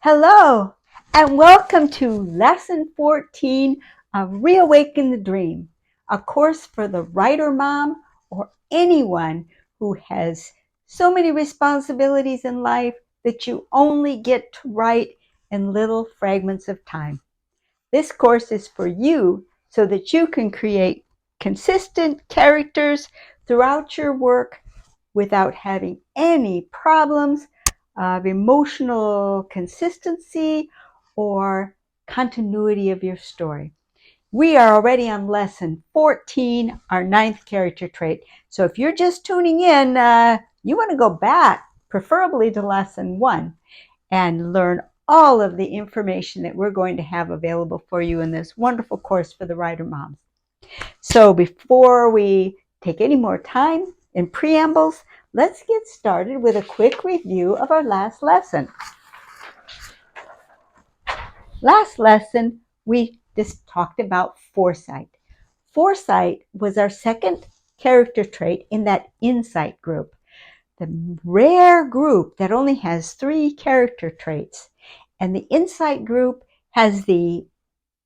Hello, and welcome to Lesson 14 of Reawaken the Dream, a course for the writer mom or anyone who has so many responsibilities in life that you only get to write in little fragments of time. This course is for you so that you can create consistent characters throughout your work without having any problems of emotional consistency or continuity of your story. We are already on lesson 14, our 9th character trait. So if you're just tuning in, you want to go back, preferably to lesson 1, and learn all of the information that we're going to have available for you in this wonderful course for the writer moms. So before we take any more time in preambles, let's get started with a quick review of our last lesson. Last lesson, we just talked about foresight. Foresight was our second character trait in that insight group, the rare group that only has 3 character traits. And the insight group has the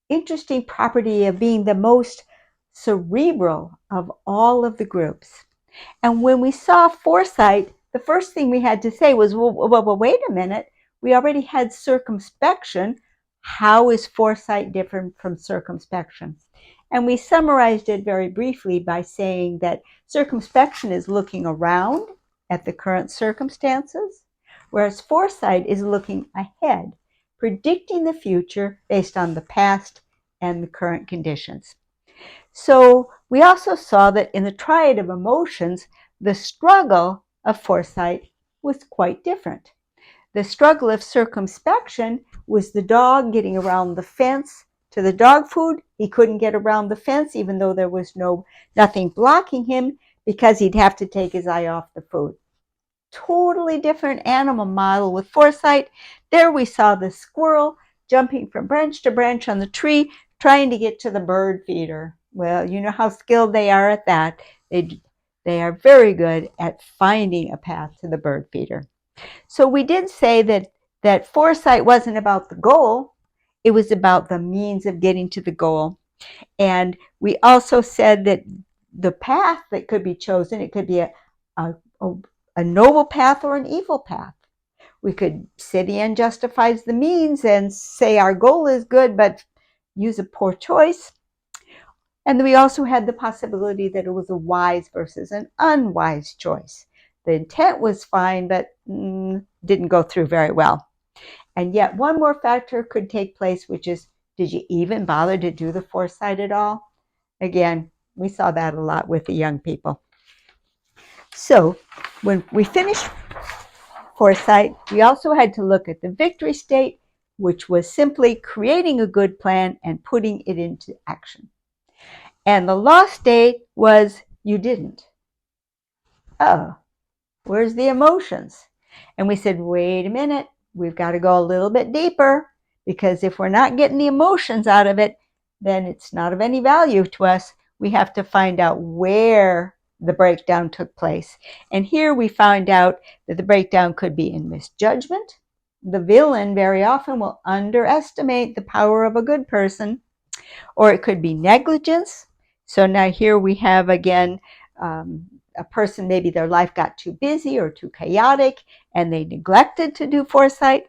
interesting property of being the most cerebral of all of the groups. And when we saw foresight, the first thing we had to say was, well, wait a minute. We already had circumspection. How is foresight different from circumspection? And we summarized it very briefly by saying that circumspection is looking around at the current circumstances, whereas foresight is looking ahead, predicting the future based on the past and the current conditions. So we also saw that in the triad of emotions, the struggle of foresight was quite different. The struggle of circumspection was the dog getting around the fence to the dog food. He couldn't get around the fence even though there was nothing blocking him because he'd have to take his eye off the food. Totally different animal model with foresight. There we saw the squirrel jumping from branch to branch on the tree, trying to get to the bird feeder. Well, you know how skilled they are at that. They are very good at finding a path to the bird feeder. So we did say that foresight wasn't about the goal. It was about the means of getting to the goal. And we also said that the path that could be chosen, it could be a noble path or an evil path. We could say the end justifies the means and say our goal is good, but use a poor choice. And we also had the possibility that it was a wise versus an unwise choice. The intent was fine, but didn't go through very well. And yet one more factor could take place, which is, did you even bother to do the foresight at all? Again, we saw that a lot with the young people. So when we finished foresight, we also had to look at the victory state, which was simply creating a good plan and putting it into action. And the lost state was you didn't. Oh, where's the emotions? And we said, wait a minute, we've got to go a little bit deeper, because if we're not getting the emotions out of it, then it's not of any value to us. We have to find out where the breakdown took place. And here we find out that the breakdown could be in misjudgment. The villain very often will underestimate the power of a good person, or it could be negligence. So now here we have again a person, maybe their life got too busy or too chaotic and they neglected to do foresight.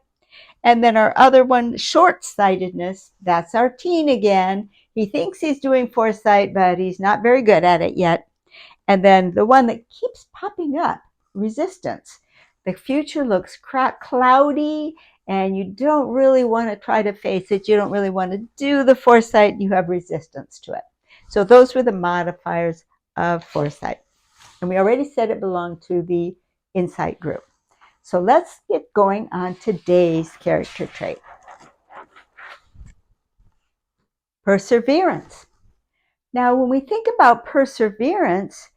And then our other one, short-sightedness, that's our teen again. He thinks he's doing foresight, but he's not very good at it yet. And then the one that keeps popping up, resistance. The future looks cloudy and you don't really want to try to face it. You don't really want to do the foresight. You have resistance to it. So those were the modifiers of foresight. And we already said it belonged to the insight group. So let's get going on today's character trait. Perseverance. Now, when we think about perseverance,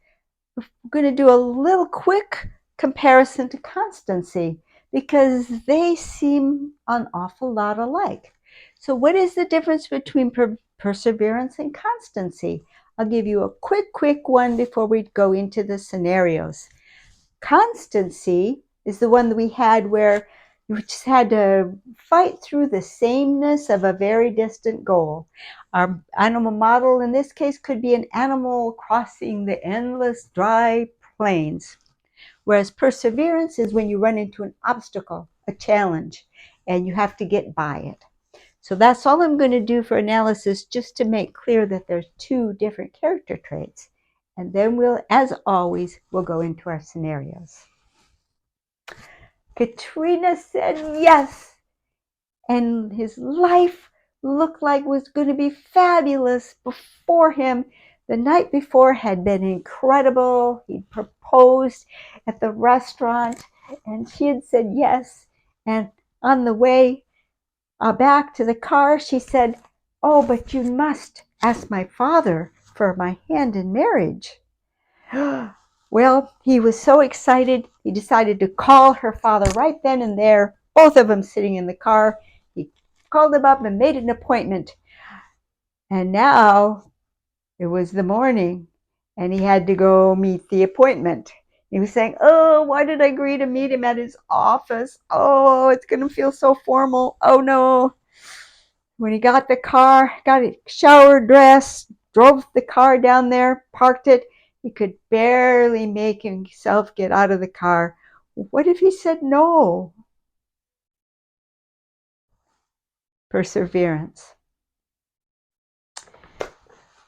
we're going to do a little quick comparison to constancy because they seem an awful lot alike. So what is the difference between perseverance and constancy? I'll give you a quick one before we go into the scenarios. Constancy is the one that we had where You just had to fight through the sameness of a very distant goal. Our animal model in this case could be an animal crossing the endless dry plains, whereas perseverance is when you run into an obstacle, a challenge, and you have to get by it. So that's all I'm going to do for analysis, just to make clear that there's two different character traits. And then we'll, as always, we'll go into our scenarios. Katrina said yes, and his life looked like it was going to be fabulous before him. The night before had been incredible. He'd proposed at the restaurant, and she had said yes. And on the way back to the car, she said, "Oh, but you must ask my father for my hand in marriage." Well, he was so excited, he decided to call her father right then and there, both of them sitting in the car. He called him up and made an appointment. And now it was the morning, and he had to go meet the appointment. He was saying, "Oh, why did I agree to meet him at his office? Oh, it's going to feel so formal. Oh, no." When he got the car, got it showered, dressed, drove the car down there, parked it, he could barely make himself get out of the car. What if he said no? Perseverance.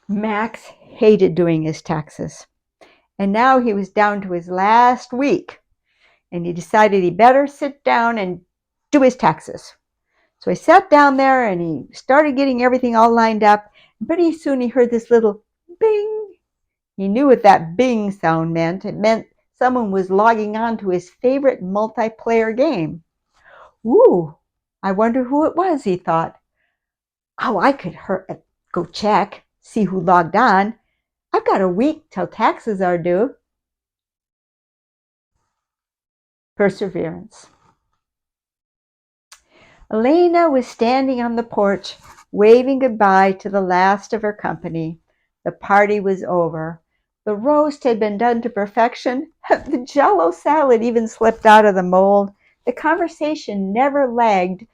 Max hated doing his taxes, and now he was down to his last week, and he decided he better sit down and do his taxes. So he sat down there and he started getting everything all lined up. And pretty soon he heard this little bing. He knew what that bing sound meant. It meant someone was logging on to his favorite multiplayer game. Ooh, I wonder who it was, he thought. Oh, I could go check, see who logged on. I've got a week till taxes are due. Perseverance. Elena was standing on the porch, waving goodbye to the last of her company. The party was over. The roast had been done to perfection. The Jell-O salad even slipped out of the mold. The conversation never lagged.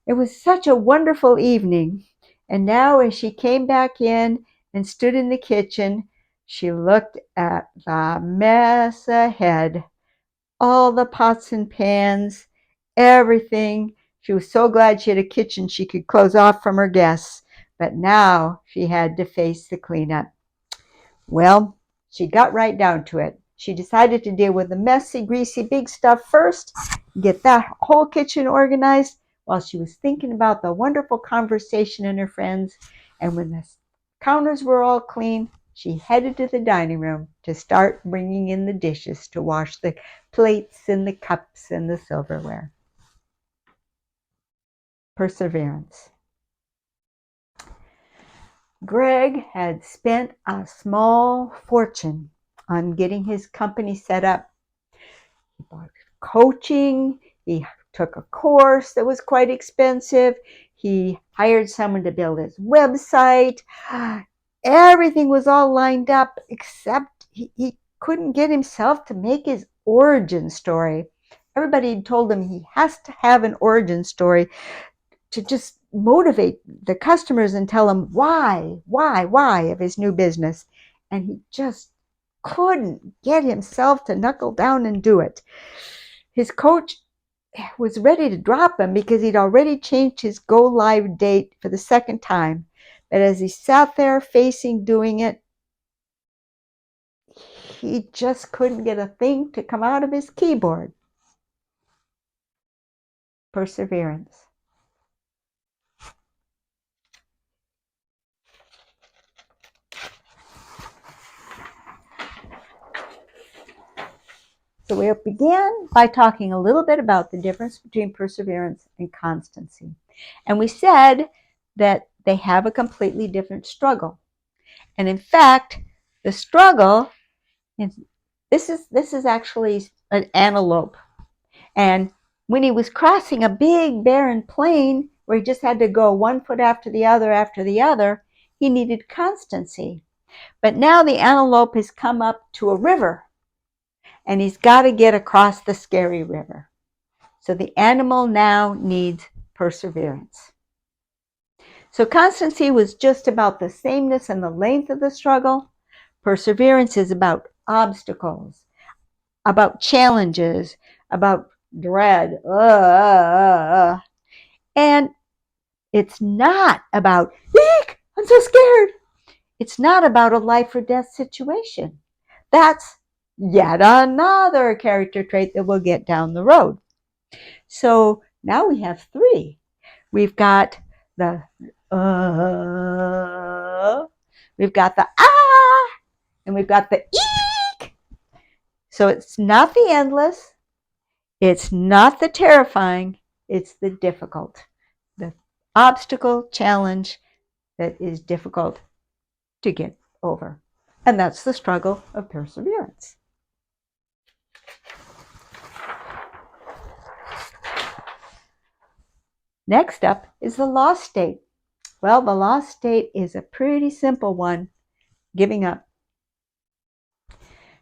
It was such a wonderful evening. And now, as she came back in and stood in the kitchen, she looked at the mess ahead. All the pots and pans, everything. She was so glad she had a kitchen she could close off from her guests. But now she had to face the cleanup. Well, she got right down to it. She decided to deal with the messy, greasy, big stuff first, get that whole kitchen organized while she was thinking about the wonderful conversation and her friends. And when the counters were all clean, she headed to the dining room to start bringing in the dishes to wash the plates and the cups and the silverware. Perseverance. Greg had spent a small fortune on getting his company set up. He bought coaching, he took a course that was quite expensive, he hired someone to build his website. Everything was all lined up, except he couldn't get himself to make his origin story. Everybody had told him he has to have an origin story to just motivate the customers and tell them why of his new business. And he just couldn't get himself to knuckle down and do it. His coach was ready to drop him because he'd already changed his go live date for the second time. But as he sat there facing doing it, he just couldn't get a thing to come out of his keyboard. Perseverance. So we began by talking a little bit about the difference between perseverance and constancy. And we said that they have a completely different struggle. And in fact, the struggle is this is actually an antelope. And when he was crossing a big barren plain where he just had to go 1 foot after the other, he needed constancy. But now the antelope has come up to a river, and he's got to get across the scary river. So the animal now needs perseverance. So constancy was just about the sameness and the length of the struggle. Perseverance is about obstacles, about challenges, about dread. And it's not about, eek, I'm so scared. It's not about a life or death situation. That's yet another character trait that we'll get down the road. So now we have three. We've got the we've got the and we've got the eek. So it's not the endless, it's not the terrifying, it's the difficult, the obstacle challenge that is difficult to get over. And that's the struggle of perseverance. Next up is the lost state. Well, the lost state is a pretty simple one, giving up.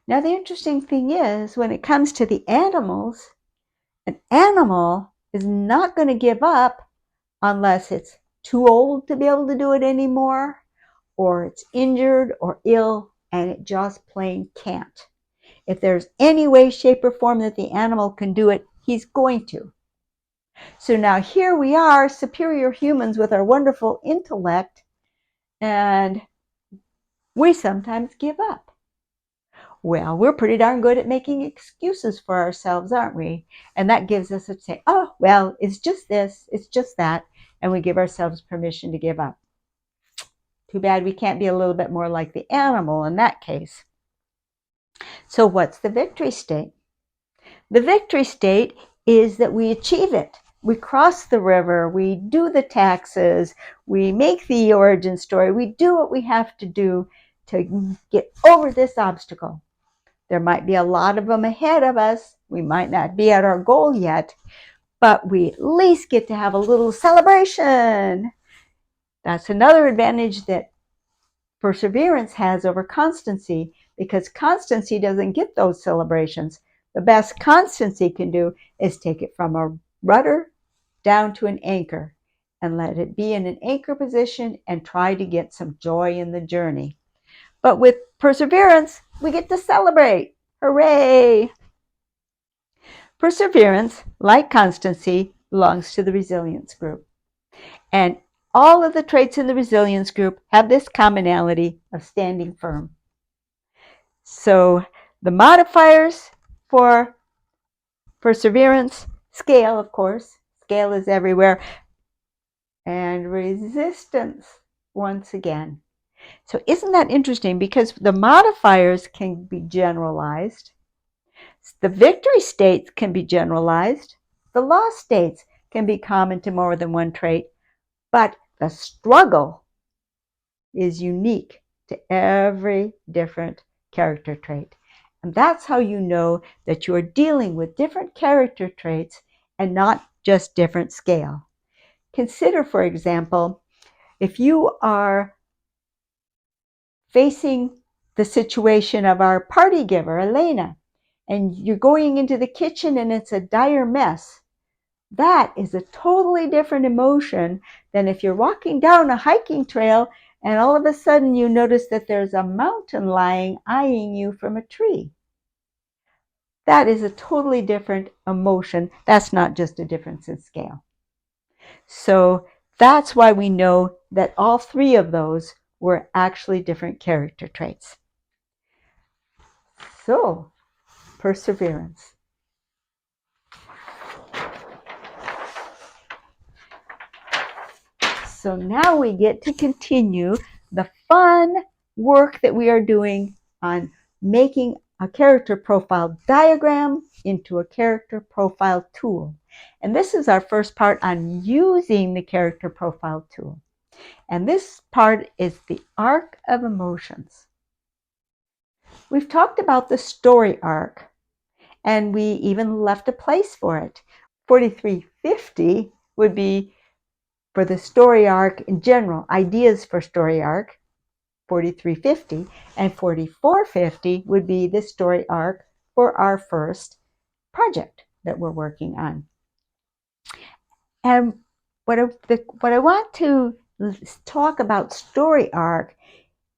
Now, the interesting thing is, when it comes to the animals, an animal is not going to give up unless it's too old to be able to do it anymore, or it's injured or ill, and it just plain can't. If there's any way, shape, or form that the animal can do it, he's going to. So now here we are, superior humans with our wonderful intellect, and we sometimes give up. Well, we're pretty darn good at making excuses for ourselves, aren't we? And that gives us a say, oh, well, it's just this, it's just that, and we give ourselves permission to give up. Too bad we can't be a little bit more like the animal in that case. So what's the victory state? The victory state is that we achieve it. We cross the river, we do the taxes, we make the origin story, we do what we have to do to get over this obstacle. There might be a lot of them ahead of us. We might not be at our goal yet, but we at least get to have a little celebration. That's another advantage that perseverance has over constancy, because constancy doesn't get those celebrations. The best constancy can do is take it from a rudder down to an anchor and let it be in an anchor position and try to get some joy in the journey. But with perseverance, we get to celebrate. Hooray! Perseverance, like constancy, belongs to the resilience group. And all of the traits in the resilience group have this commonality of standing firm. So the modifiers for perseverance, scale, of course. Scale is everywhere. And resistance, once again. So isn't that interesting? Because the modifiers can be generalized. The victory states can be generalized. The lost states can be common to more than one trait. But the struggle is unique to every different character trait. And that's how you know that you are dealing with different character traits and not just different scale. Consider, for example, if you are facing the situation of our party giver, Elena, and you're going into the kitchen and it's a dire mess, that is a totally different emotion than if you're walking down a hiking trail and all of a sudden you notice that there's a mountain lion eyeing you from a tree. That is a totally different emotion. That's not just a difference in scale. So that's why we know that all three of those were actually different character traits. So, perseverance. So now we get to continue the fun work that we are doing on making a character profile diagram into a character profile tool. And this is our first part on using the character profile tool. And this part is the arc of emotions. We've talked about the story arc, and we even left a place for it. 4350 would be for the story arc in general, ideas for story arc, 4350, and 4450 would be the story arc for our first project that we're working on. And what I want to talk about story arc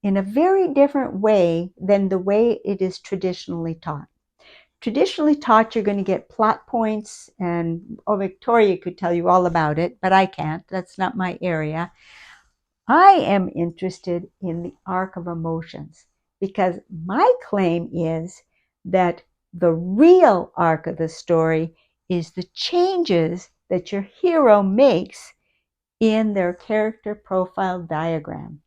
in a very different way than the way it is traditionally taught. Traditionally taught, you're going to get plot points, and Victoria could tell you all about it, but I can't. That's not my area. I am interested in the arc of emotions because my claim is that the real arc of the story is the changes that your hero makes in their character profile diagram.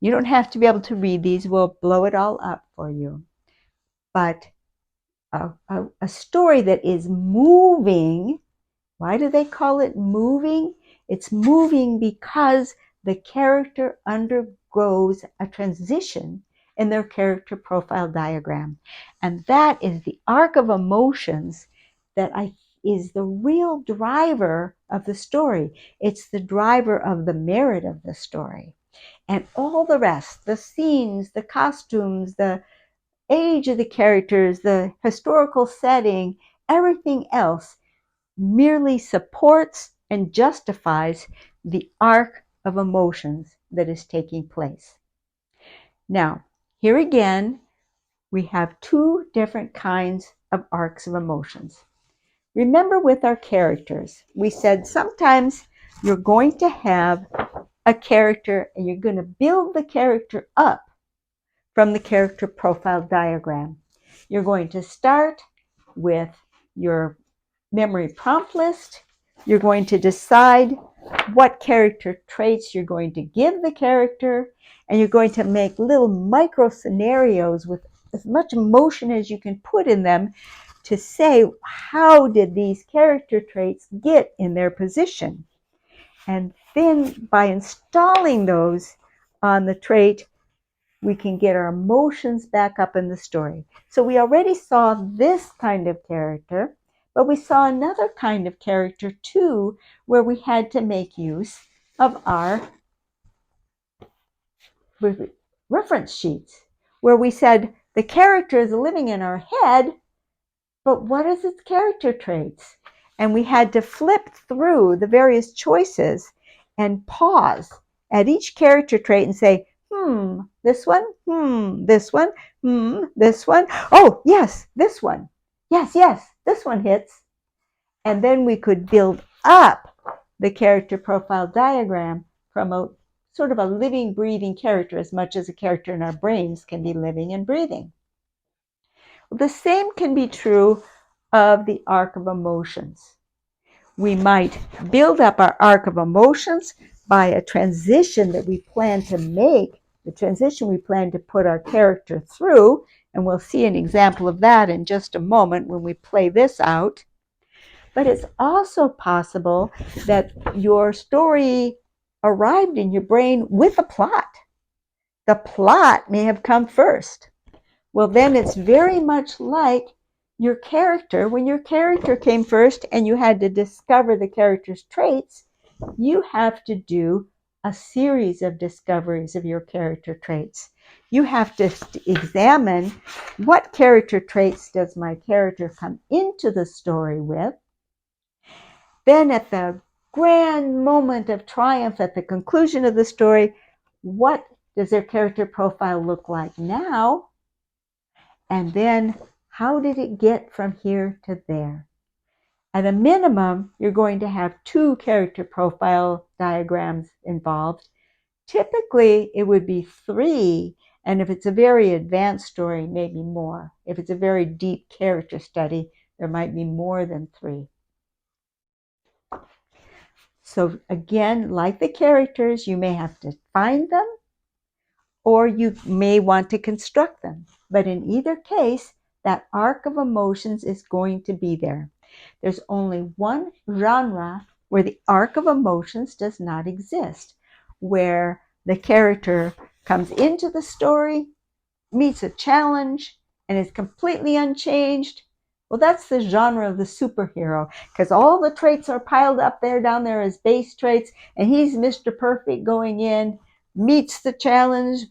You don't have to be able to read these. We'll blow it all up for you. But a story that is moving, why do they call it moving? It's moving because the character undergoes a transition in their character profile diagram. And that is the arc of emotions that is the real driver of the story. It's the driver of the merit of the story. And all the rest, the scenes, the costumes, the age of the characters, the historical setting, everything else merely supports and justifies the arc of emotions that is taking place. Now, here again, we have two different kinds of arcs of emotions. Remember with our characters, we said sometimes you're going to have a character and you're going to build the character up from the character profile diagram. You're going to start with your memory prompt list. You're going to decide what character traits you're going to give the character, and you're going to make little micro scenarios with as much emotion as you can put in them to say, how did these character traits get in their position? And then by installing those on the trait, we can get our emotions back up in the story. So we already saw this kind of character, but we saw another kind of character too, where we had to make use of our reference sheets, where we said the character is living in our head, but what is its character traits? And we had to flip through the various choices and pause at each character trait and say, this one, this one, this one. Oh, yes, this one. Yes, this one hits. And then we could build up the character profile diagram from a sort of a living, breathing character as much as a character in our brains can be living and breathing. The same can be true of the arc of emotions. We might build up our arc of emotions by a transition that we plan to make, the transition we plan to put our character through, and we'll see an example of that in just a moment when we play this out. But it's also possible that your story arrived in your brain with a plot. The plot may have come first. Well, then it's very much like your character. When your character came first and you had to discover the character's traits, you have to do a series of discoveries of your character traits. You have to examine what character traits does my character come into the story with. Then at the grand moment of triumph at the conclusion of the story, what does their character profile look like now? And then how did it get from here to there? At a minimum, you're going to have 2 character profile diagrams involved. Typically, it would be 3, and if it's a very advanced story, maybe more. If it's a very deep character study, there might be more than 3. So again, like the characters, you may have to find them, or you may want to construct them. But in either case, that arc of emotions is going to be there. There's only one genre where the arc of emotions does not exist, where the character comes into the story, meets a challenge, and is completely unchanged. Well, that's the genre of the superhero, because all the traits are piled up there down there as base traits, and he's Mr. Perfect going in, meets the challenge,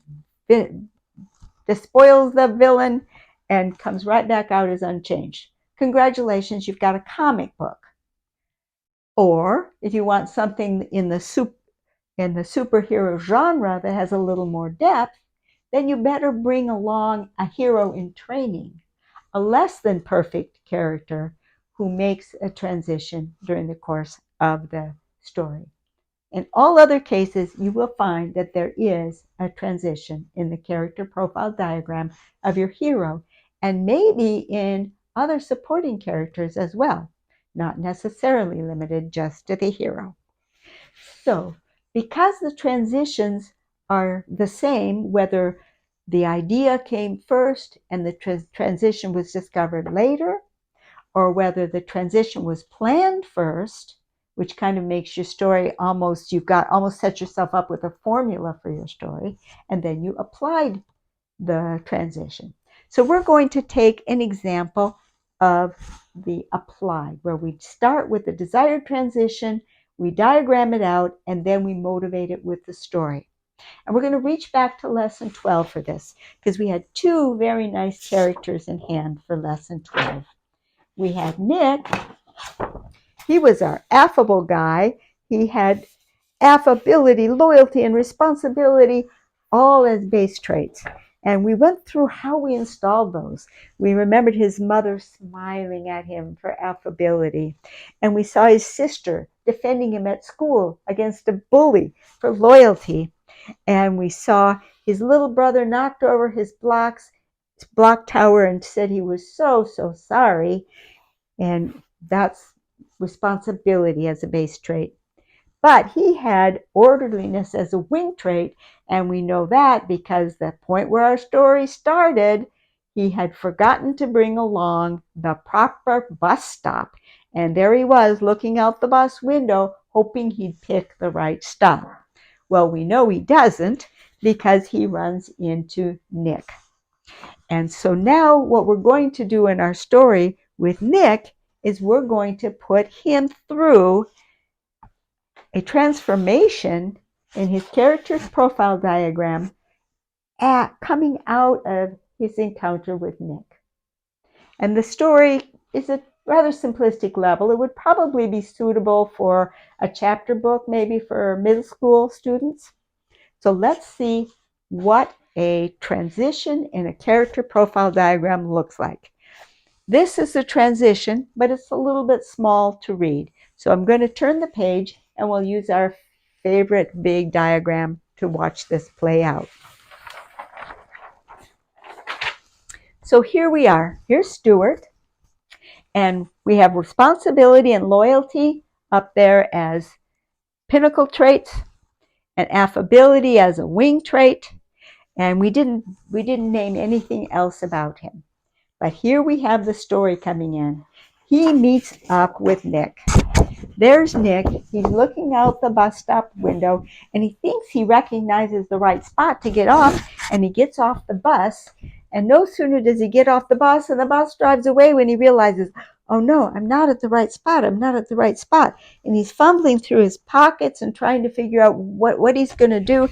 despoils the villain, and comes right back out as unchanged. Congratulations, you've got a comic book. Or if you want something in the superhero genre that has a little more depth, then you better bring along a hero in training, a less than perfect character who makes a transition during the course of the story. In all other cases, you will find that there is a transition in the character profile diagram of your hero, and maybe in other supporting characters as well, not necessarily limited just to the hero. So, because the transitions are the same, whether the idea came first and the transition was discovered later, or whether the transition was planned first, which kind of makes your story you've got almost set yourself up with a formula for your story, and then you applied the transition. So we're going to take an example of the applied, where we start with the desired transition, we diagram it out, and then we motivate it with the story. And we're going to reach back to lesson 12 for this, because we had two very nice characters in hand for lesson 12. We had Nick. He was our affable guy. He had affability, loyalty, and responsibility all as base traits. And we went through how we installed those. We remembered his mother smiling at him for affability. And we saw his sister defending him at school against a bully for loyalty. And we saw his little brother knocked over his block tower and said he was so, so sorry. And that's responsibility as a base trait. But he had orderliness as a wing trait, and we know that because the point where our story started, he had forgotten to bring along the proper bus stop. And there he was looking out the bus window, hoping he'd pick the right stop. Well, we know he doesn't because he runs into Nick. And so now what we're going to do in our story with Nick is we're going to put him through a transformation in his character's profile diagram coming out of his encounter with Nick. And the story is a rather simplistic level. It would probably be suitable for a chapter book, maybe for middle school students. So let's see what a transition in a character profile diagram looks like. This is a transition, but it's a little bit small to read. So I'm going to turn the page and we'll use our favorite big diagram to watch this play out. So here we are. Here's Stuart. And we have responsibility and loyalty up there as pinnacle traits, and affability as a wing trait. And we didn't name anything else about him. But here we have the story coming in. He meets up with Nick. There's Nick. He's looking out the bus stop window, and he thinks he recognizes the right spot to get off, and he gets off the bus. And no sooner does he get off the bus, and the bus drives away when he realizes, oh no, I'm not at the right spot. I'm not at the right spot. And he's fumbling through his pockets and trying to figure out what he's going to do.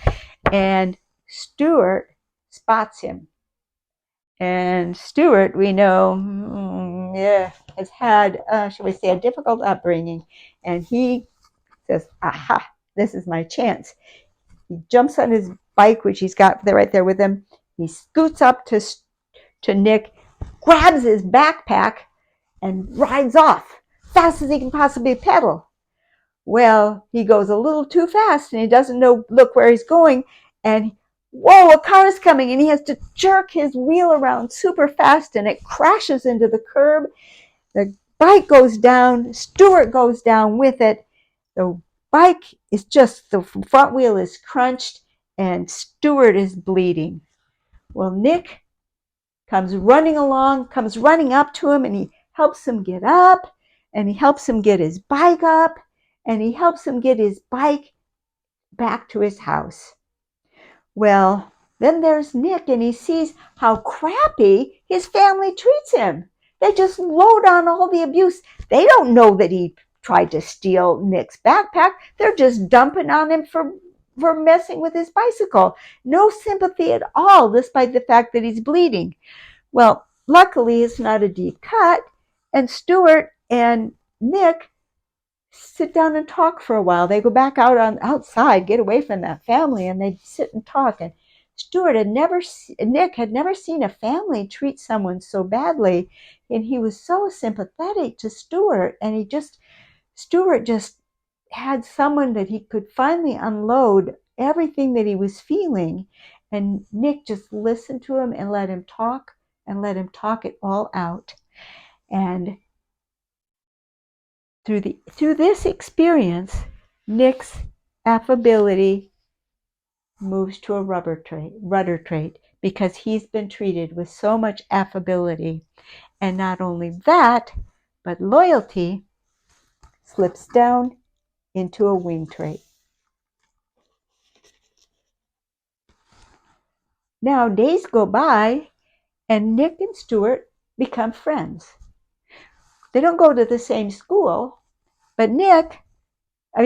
And Stuart spots him. And Stuart, we know, has had, shall we say, a difficult upbringing. And he says, aha, this is my chance. He jumps on his bike, which he's got right there with him. He scoots up to Nick, grabs his backpack, and rides off fast as he can possibly pedal. Well, he goes a little too fast, and he doesn't look where he's going. And whoa, a car is coming, and he has to jerk his wheel around super fast, and it crashes into the curb. The bike goes down. Stuart goes down with it. The bike is the front wheel is crunched, and Stuart is bleeding. Well, Nick comes running up to him, and he helps him get up, and he helps him get his bike up, and he helps him get his bike back to his house. Well, then there's Nick, and he sees how crappy his family treats him. They just load on all the abuse. They don't know that he tried to steal Nick's backpack. They're just dumping on him for messing with his bicycle. No sympathy at all, despite the fact that he's bleeding. Well, luckily it's not a deep cut, and Stuart and Nick sit down and talk for a while. They go back out on outside, get away from that family, and they sit and talk. And Nick had never seen a family treat someone so badly, and he was so sympathetic to Stuart. And Stuart just had someone that he could finally unload everything that he was feeling. And Nick just listened to him and let him talk it all out. And through this experience, Nick's affability moves to a rudder trait because he's been treated with so much affability. And not only that, but loyalty slips down into a wing trait. Now days go by and Nick and Stuart become friends. They don't go to the same school, but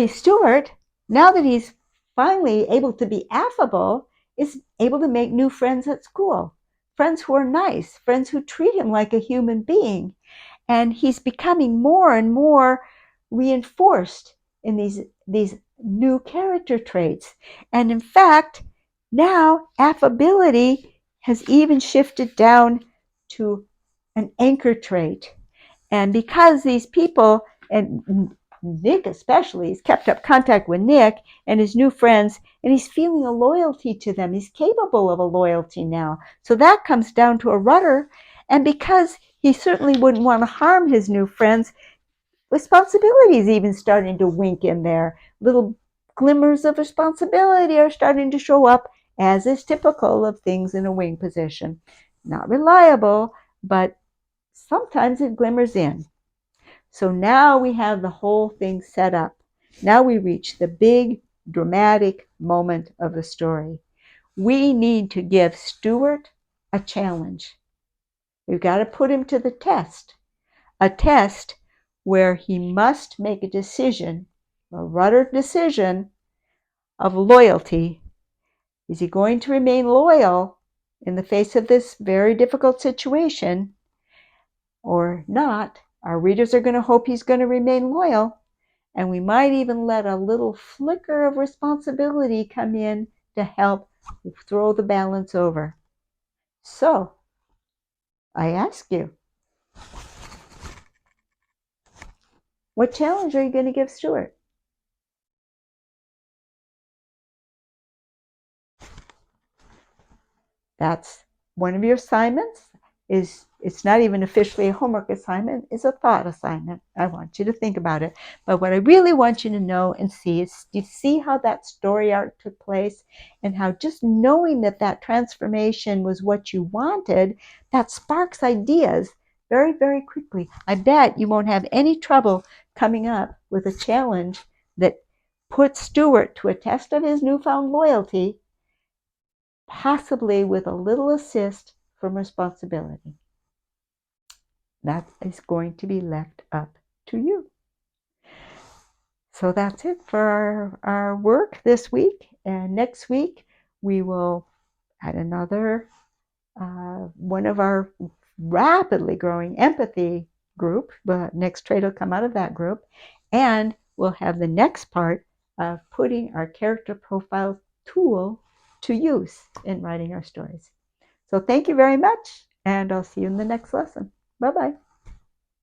Stuart, now that he's finally able to be affable, is able to make new friends at school. Friends who are nice, friends who treat him like a human being. And he's becoming more and more reinforced in these new character traits. And in fact, now affability has even shifted down to an anchor trait. And because these people, and Nick especially, has kept up contact with Nick and his new friends, and he's feeling a loyalty to them. He's capable of a loyalty now. So that comes down to a rudder. And because he certainly wouldn't want to harm his new friends, responsibility is even starting to wink in there. Little glimmers of responsibility are starting to show up, as is typical of things in a wing position. Not reliable, but sometimes it glimmers in. So now we have the whole thing set up. Now we reach the big dramatic moment of the story. We need to give Stuart a challenge. We've got to put him to the test. A test where he must make a decision, a rudder decision of loyalty. Is he going to remain loyal in the face of this very difficult situation or not? Our readers are going to hope he's going to remain loyal, and we might even let a little flicker of responsibility come in to help throw the balance over. So, I ask you, what challenge are you going to give Stuart? That's one of your assignments. It's not even officially a homework assignment, it's a thought assignment. I want you to think about it. But what I really want you to know and see is, you see how that story arc took place and how just knowing that that transformation was what you wanted, that sparks ideas very, very quickly. I bet you won't have any trouble coming up with a challenge that puts Stuart to a test of his newfound loyalty, possibly with a little assist from responsibility. That is going to be left up to you. So that's it for our work this week. And next week, we will add another one of our rapidly growing empathy group. The next trait will come out of that group. And we'll have the next part of putting our character profile tool to use in writing our stories. So thank you very much, and I'll see you in the next lesson. Bye-bye.